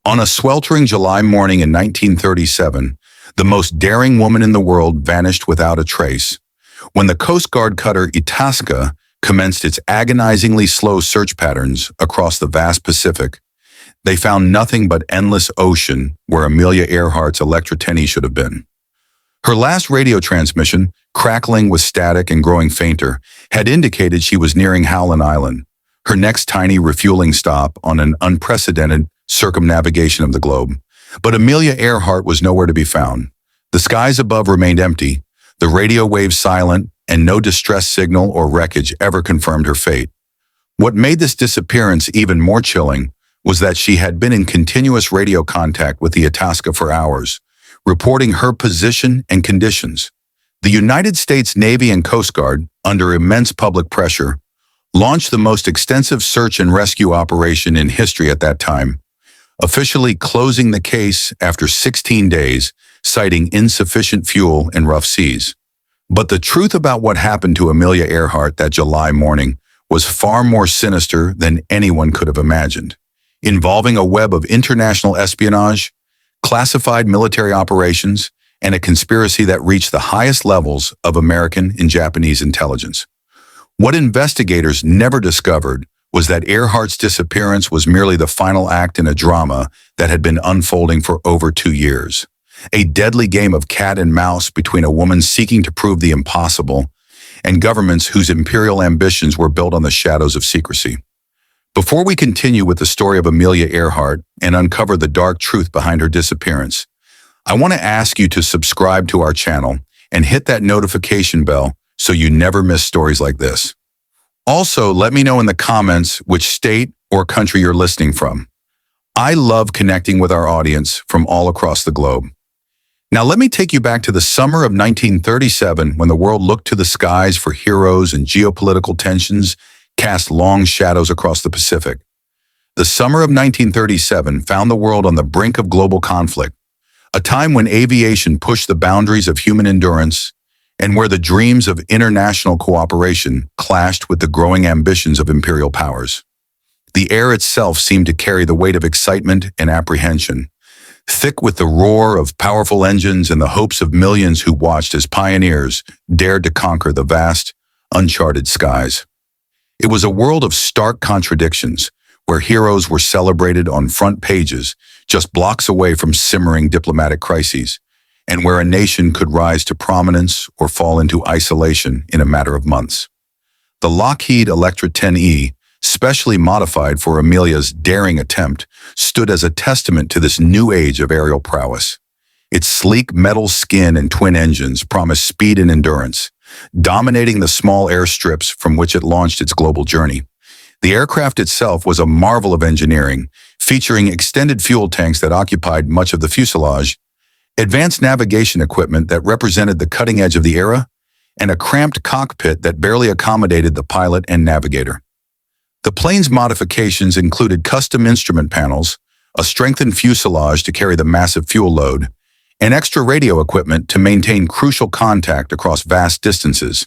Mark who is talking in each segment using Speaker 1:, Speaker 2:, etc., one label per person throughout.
Speaker 1: On a sweltering July morning in 1937, the most daring woman in the world vanished without a trace. When the Coast Guard cutter Itasca commenced its agonizingly slow search patterns across the vast Pacific, they found nothing but endless ocean where Amelia Earhart's Electra 10E should have been. Her last radio transmission, crackling with static and growing fainter, had indicated she was nearing Howland Island, her next tiny refueling stop on an unprecedented circumnavigation of the globe. But Amelia Earhart was nowhere to be found. The skies above remained empty, the radio waves silent, and no distress signal or wreckage ever confirmed her fate. What made this disappearance even more chilling was that she had been in continuous radio contact with the Itasca for hours, reporting her position and conditions. The United States Navy and Coast Guard, under immense public pressure, launched the most extensive search and rescue operation in history at that time, officially closing the case after 16 days, citing insufficient fuel and rough seas. But the truth about what happened to Amelia Earhart that July morning was far more sinister than anyone could have imagined, involving a web of international espionage, classified military operations, and a conspiracy that reached the highest levels of American and Japanese intelligence. What investigators never discovered was that Earhart's disappearance was merely the final act in a drama that had been unfolding for over 2 years. A deadly game of cat and mouse between a woman seeking to prove the impossible and governments whose imperial ambitions were built on the shadows of secrecy. Before we continue with the story of Amelia Earhart and uncover the dark truth behind her disappearance, I want to ask you to subscribe to our channel and hit that notification bell so you never miss stories like this. Also, let me know in the comments which state or country you're listening from. I love connecting with our audience from all across the globe. Now let me take you back to the summer of 1937 when the world looked to the skies for heroes and geopolitical tensions cast long shadows across the Pacific. The summer of 1937 found the world on the brink of global conflict, a time when aviation pushed the boundaries of human endurance and where the dreams of international cooperation clashed with the growing ambitions of imperial powers. The air itself seemed to carry the weight of excitement and apprehension, thick with the roar of powerful engines and the hopes of millions who watched as pioneers dared to conquer the vast, uncharted skies. It was a world of stark contradictions, where heroes were celebrated on front pages just blocks away from simmering diplomatic crises, and where a nation could rise to prominence or fall into isolation in a matter of months. The Lockheed Electra 10E, specially modified for Amelia's daring attempt, stood as a testament to this new age of aerial prowess. Its sleek metal skin and twin engines promised speed and endurance, dominating the small airstrips from which it launched its global journey. The aircraft itself was a marvel of engineering, featuring extended fuel tanks that occupied much of the fuselage, advanced navigation equipment that represented the cutting edge of the era, and a cramped cockpit that barely accommodated the pilot and navigator. The plane's modifications included custom instrument panels, a strengthened fuselage to carry the massive fuel load, and extra radio equipment to maintain crucial contact across vast distances.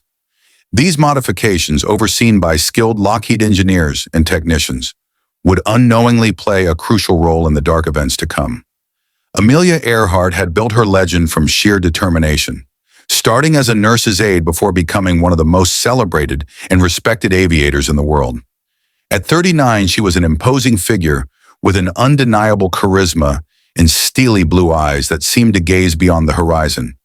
Speaker 1: These modifications, overseen by skilled Lockheed engineers and technicians, would unknowingly play a crucial role in the dark events to come. Amelia Earhart had built her legend from sheer determination, starting as a nurse's aide before becoming one of the most celebrated and respected aviators in the world. At 39, she was an imposing figure with an undeniable charisma and steely blue eyes that seemed to gaze beyond the horizon.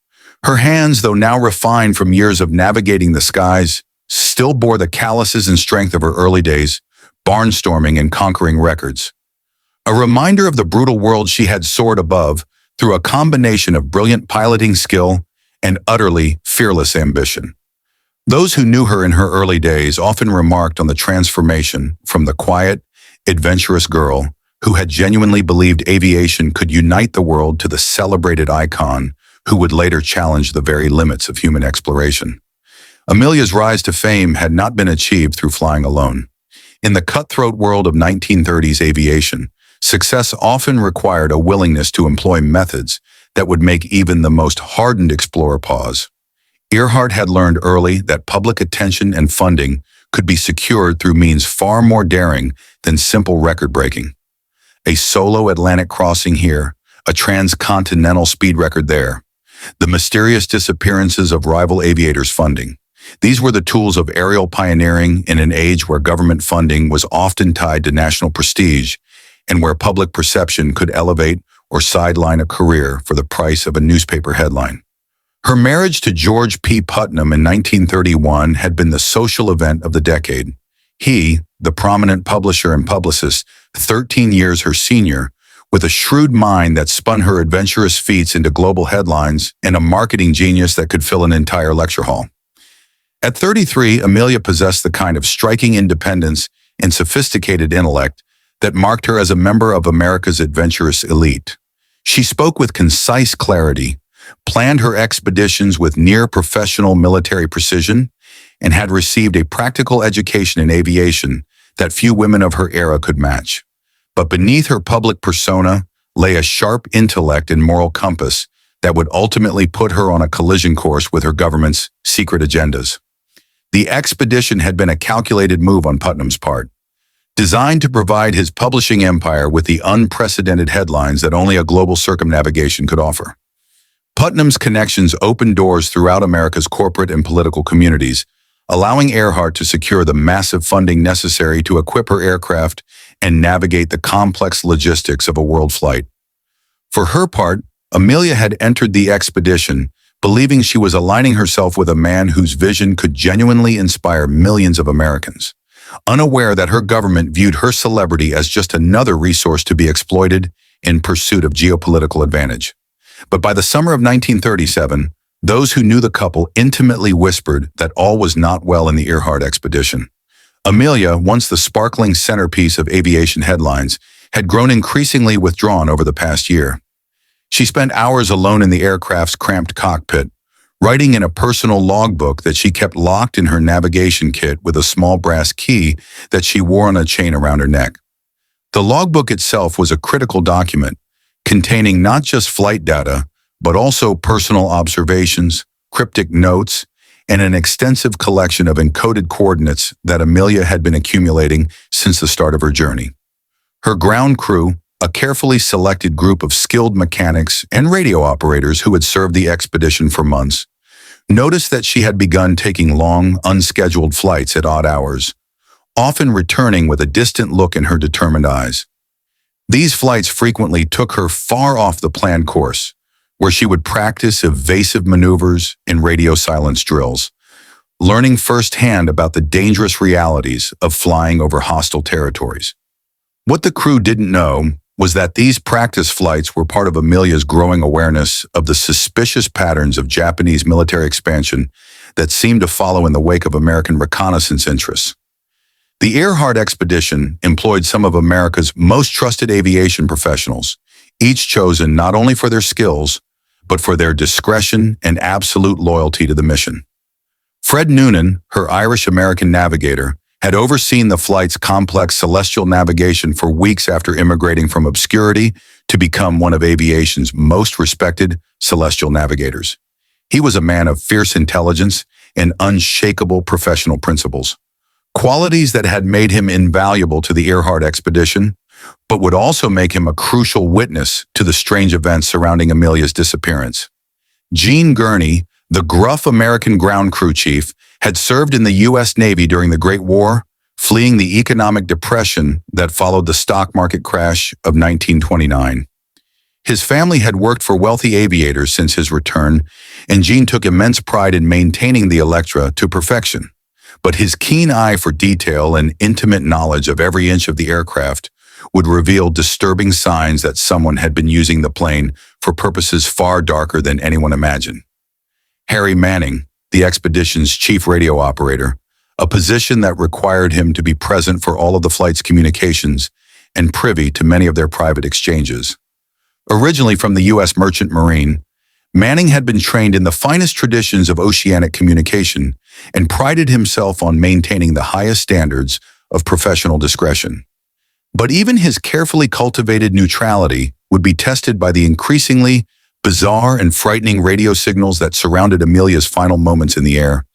Speaker 1: Her hands, though now refined from years of navigating the skies, still bore the calluses and strength of her early days, barnstorming and conquering records. A reminder of the brutal world she had soared above through a combination of brilliant piloting skill and utterly fearless ambition. Those who knew her in her early days often remarked on the transformation from the quiet, adventurous girl who had genuinely believed aviation could unite the world to the celebrated icon who would later challenge the very limits of human exploration. Amelia's rise to fame had not been achieved through flying alone. In the cutthroat world of 1930s aviation, success often required a willingness to employ methods that would make even the most hardened explorer pause. Earhart had learned early that public attention and funding could be secured through means far more daring than simple record-breaking. a solo Atlantic crossing here, a transcontinental speed record there. The mysterious disappearances of rival aviators' funding. These were the tools of aerial pioneering in an age where government funding was often tied to national prestige and where public perception could elevate or sideline a career for the price of a newspaper headline. Her marriage to George P. Putnam in 1931 had been the social event of the decade. He, the prominent publisher and publicist, 13 years her senior, with a shrewd mind that spun her adventurous feats into global headlines and a marketing genius that could fill an entire lecture hall. At 33, Amelia possessed the kind of striking independence and sophisticated intellect that marked her as a member of America's adventurous elite. She spoke with concise clarity, planned her expeditions with near-professional military precision, and had received a practical education in aviation that few women of her era could match. But beneath her public persona lay a sharp intellect and moral compass that would ultimately put her on a collision course with her government's secret agendas. The expedition had been a calculated move on Putnam's part, designed to provide his publishing empire with the unprecedented headlines that only a global circumnavigation could offer. Putnam's connections opened doors throughout America's corporate and political communities, allowing Earhart to secure the massive funding necessary to equip her aircraft and navigate the complex logistics of a world flight. For her part, Amelia had entered the expedition, believing she was aligning herself with a man whose vision could genuinely inspire millions of Americans, unaware that her government viewed her celebrity as just another resource to be exploited in pursuit of geopolitical advantage. But by the summer of 1937, those who knew the couple intimately whispered that all was not well in the Earhart expedition. Amelia, once the sparkling centerpiece of aviation headlines, had grown increasingly withdrawn over the past year. She spent hours alone in the aircraft's cramped cockpit, writing in a personal logbook that she kept locked in her navigation kit with a small brass key that she wore on a chain around her neck. The logbook itself was a critical document, containing not just flight data, but also personal observations, cryptic notes, and an extensive collection of encoded coordinates that Amelia had been accumulating since the start of her journey. Her ground crew, a carefully selected group of skilled mechanics and radio operators who had served the expedition for months, noticed that she had begun taking long, unscheduled flights at odd hours, often returning with a distant look in her determined eyes. These flights frequently took her far off the planned course, where she would practice evasive maneuvers and radio silence drills, learning firsthand about the dangerous realities of flying over hostile territories. What the crew didn't know was that these practice flights were part of Amelia's growing awareness of the suspicious patterns of Japanese military expansion that seemed to follow in the wake of American reconnaissance interests. The Earhart expedition employed some of America's most trusted aviation professionals, each chosen not only for their skills, but for their discretion and absolute loyalty to the mission. Fred Noonan, her Irish-American navigator, had overseen the flight's complex celestial navigation for weeks after immigrating from obscurity to become one of aviation's most respected celestial navigators. He was a man of fierce intelligence and unshakable professional principles, qualities that had made him invaluable to the Earhart expedition, but would also make him a crucial witness to the strange events surrounding Amelia's disappearance. Gene Gurney, the gruff American ground crew chief, had served in the U.S. Navy during the Great War, fleeing the economic depression that followed the stock market crash of 1929. His family had worked for wealthy aviators since his return, and Gene took immense pride in maintaining the Electra to perfection. But his keen eye for detail and intimate knowledge of every inch of the aircraft would reveal disturbing signs that someone had been using the plane for purposes far darker than anyone imagined. Harry Manning, the expedition's chief radio operator, a position that required him to be present for all of the flight's communications and privy to many of their private exchanges. Originally from the U.S. Merchant Marine, Manning had been trained in the finest traditions of oceanic communication and prided himself on maintaining the highest standards of professional discretion. But even his carefully cultivated neutrality would be tested by the increasingly bizarre and frightening radio signals that surrounded Amelia's final moments in the air.